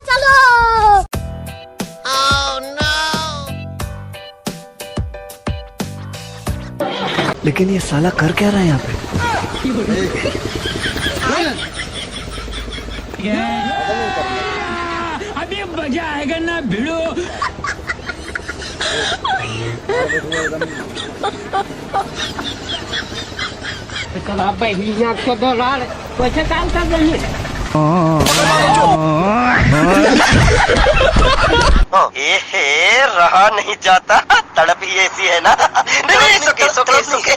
चलो। लेकिन ये साला कर क्या रहा है यहाँ पे? अभी मजा आएगा ना भिड़ो। चला बहनिया को दोलार कैसे काम कर रही है? रहा नहीं जाता, तड़प ही ऐसी है ना। नहीं, सुखे सुखे सुखे।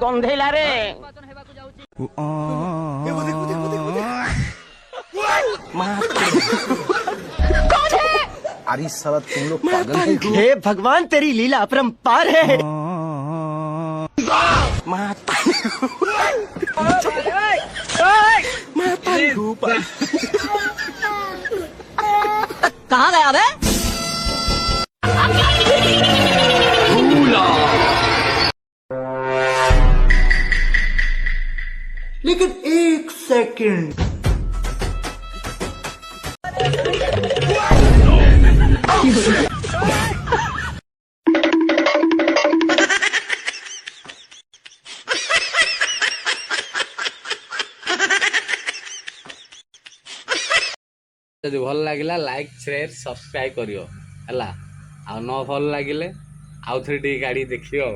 गंधेला रे। अरे साला तुम लोग पागल है। हे भगवान, तेरी लीला अपरंपार है। कहाँ गया बे? लेकिन एक सेकंड, যদি ভাল লাগিলা লাইক शेयर सब्सक्राइब करियो हला आ न भल लागिले आउ थरे टी गाड़ी देखियो।